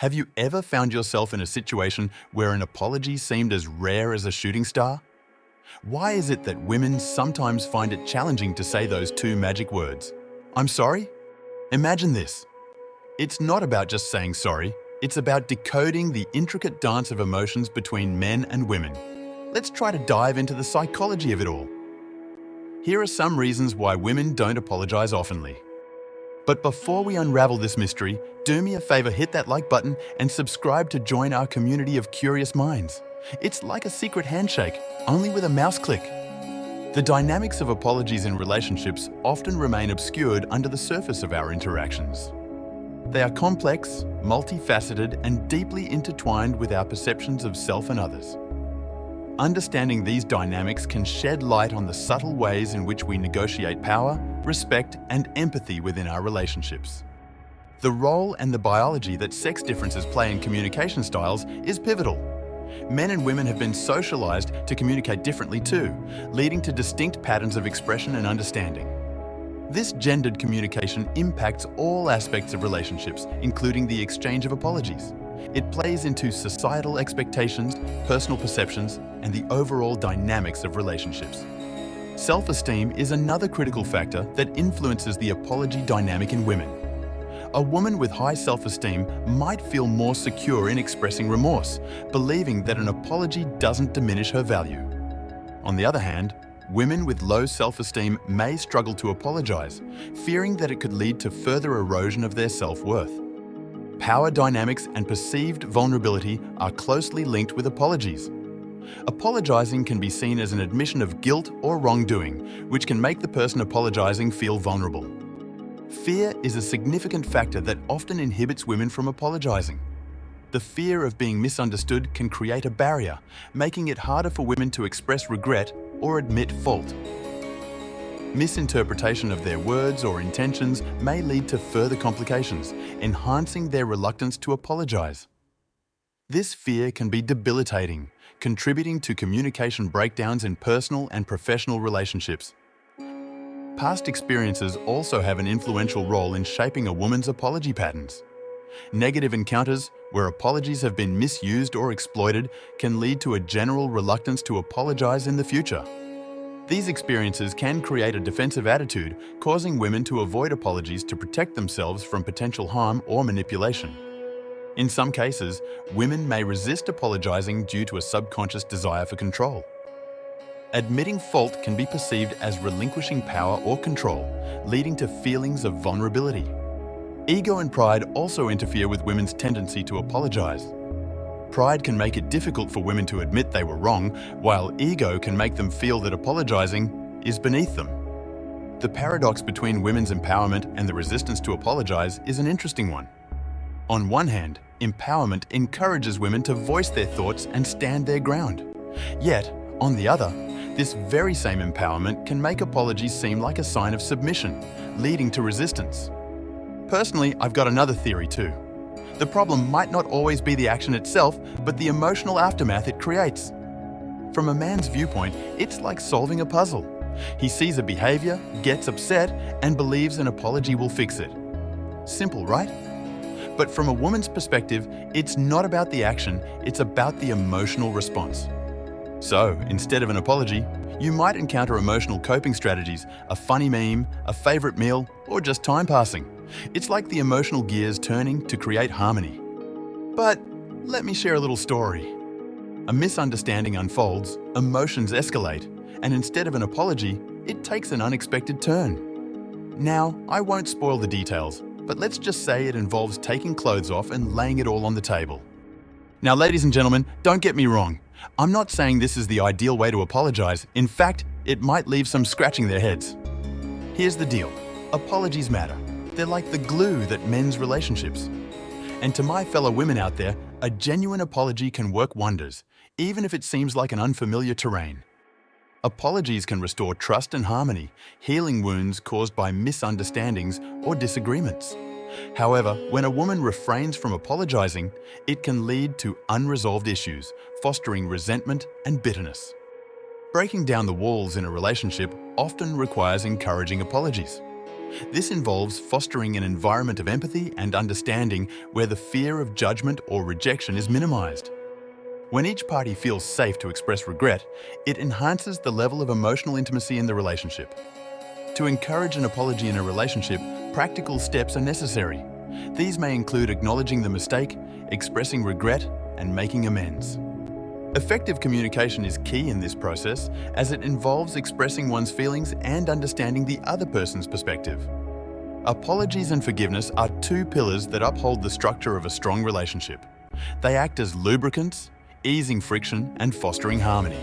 Have you ever found yourself in a situation where an apology seemed as rare as a shooting star? Why is it that women sometimes find it challenging to say those two magic words? I'm sorry? Imagine this. It's not about just saying sorry, it's about decoding the intricate dance of emotions between men and women. Let's try to dive into the psychology of it all. Here are some reasons why women don't apologize oftenly. But before we unravel this mystery, do me a favor, hit that like button and subscribe to join our community of curious minds. It's like a secret handshake, only with a mouse click. The dynamics of apologies in relationships often remain obscured under the surface of our interactions. They are complex, multifaceted, and deeply intertwined with our perceptions of self and others. Understanding these dynamics can shed light on the subtle ways in which we negotiate power, respect, and empathy within our relationships. The role and the biology that sex differences play in communication styles is pivotal. Men and women have been socialized to communicate differently too, leading to distinct patterns of expression and understanding. This gendered communication impacts all aspects of relationships, including the exchange of apologies. It plays into societal expectations, personal perceptions, and the overall dynamics of relationships. Self-esteem is another critical factor that influences the apology dynamic in women. A woman with high self-esteem might feel more secure in expressing remorse, believing that an apology doesn't diminish her value. On the other hand, women with low self-esteem may struggle to apologize, fearing that it could lead to further erosion of their self-worth. Power dynamics and perceived vulnerability are closely linked with apologies. Apologizing can be seen as an admission of guilt or wrongdoing, which can make the person apologizing feel vulnerable. Fear is a significant factor that often inhibits women from apologizing. The fear of being misunderstood can create a barrier, making it harder for women to express regret or admit fault. Misinterpretation of their words or intentions may lead to further complications, enhancing their reluctance to apologize. This fear can be debilitating, contributing to communication breakdowns in personal and professional relationships. Past experiences also have an influential role in shaping a woman's apology patterns. Negative encounters, where apologies have been misused or exploited, can lead to a general reluctance to apologize in the future. These experiences can create a defensive attitude, causing women to avoid apologies to protect themselves from potential harm or manipulation. In some cases, women may resist apologizing due to a subconscious desire for control. Admitting fault can be perceived as relinquishing power or control, leading to feelings of vulnerability. Ego and pride also interfere with women's tendency to apologize. Pride can make it difficult for women to admit they were wrong, while ego can make them feel that apologizing is beneath them. The paradox between women's empowerment and the resistance to apologize is an interesting one. On one hand, empowerment encourages women to voice their thoughts and stand their ground. Yet, on the other, this very same empowerment can make apologies seem like a sign of submission, leading to resistance. Personally, I've got another theory too. The problem might not always be the action itself, but the emotional aftermath it creates. From a man's viewpoint, it's like solving a puzzle. He sees a behavior, gets upset, and believes an apology will fix it. Simple, right? But from a woman's perspective, it's not about the action, it's about the emotional response. So, instead of an apology, you might encounter emotional coping strategies, a funny meme, a favorite meal, or just time passing. It's like the emotional gears turning to create harmony. But let me share a little story. A misunderstanding unfolds, emotions escalate, and instead of an apology, it takes an unexpected turn. Now, I won't spoil the details, but let's just say it involves taking clothes off and laying it all on the table. Now, ladies and gentlemen, don't get me wrong. I'm not saying this is the ideal way to apologize. In fact, it might leave some scratching their heads. Here's the deal. Apologies matter. They're like the glue that mends relationships. And to my fellow women out there, a genuine apology can work wonders, even if it seems like an unfamiliar terrain. Apologies can restore trust and harmony, healing wounds caused by misunderstandings or disagreements. However, when a woman refrains from apologizing, it can lead to unresolved issues, fostering resentment and bitterness. Breaking down the walls in a relationship often requires encouraging apologies. This involves fostering an environment of empathy and understanding where the fear of judgment or rejection is minimized. When each party feels safe to express regret, it enhances the level of emotional intimacy in the relationship. To encourage an apology in a relationship, practical steps are necessary. These may include acknowledging the mistake, expressing regret, and making amends. Effective communication is key in this process as it involves expressing one's feelings and understanding the other person's perspective. Apologies and forgiveness are two pillars that uphold the structure of a strong relationship. They act as lubricants, easing friction and fostering harmony.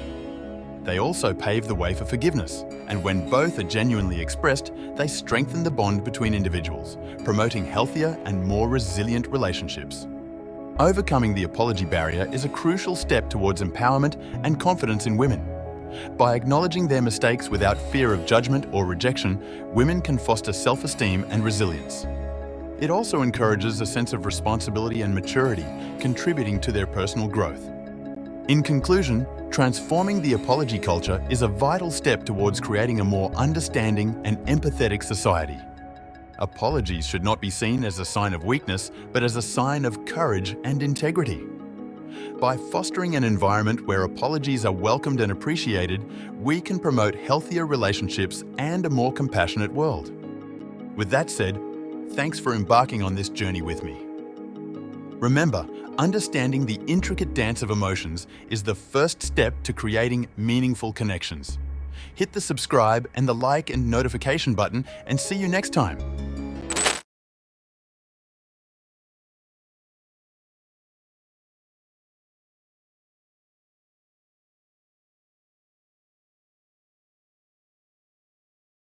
They also pave the way for forgiveness, and when both are genuinely expressed, they strengthen the bond between individuals, promoting healthier and more resilient relationships. Overcoming the apology barrier is a crucial step towards empowerment and confidence in women. By acknowledging their mistakes without fear of judgment or rejection, women can foster self-esteem and resilience. It also encourages a sense of responsibility and maturity, contributing to their personal growth. In conclusion, transforming the apology culture is a vital step towards creating a more understanding and empathetic society. Apologies should not be seen as a sign of weakness, but as a sign of courage and integrity. By fostering an environment where apologies are welcomed and appreciated, we can promote healthier relationships and a more compassionate world. With that said, thanks for embarking on this journey with me. Remember, understanding the intricate dance of emotions is the first step to creating meaningful connections. Hit the subscribe and the like and notification button, and see you next time.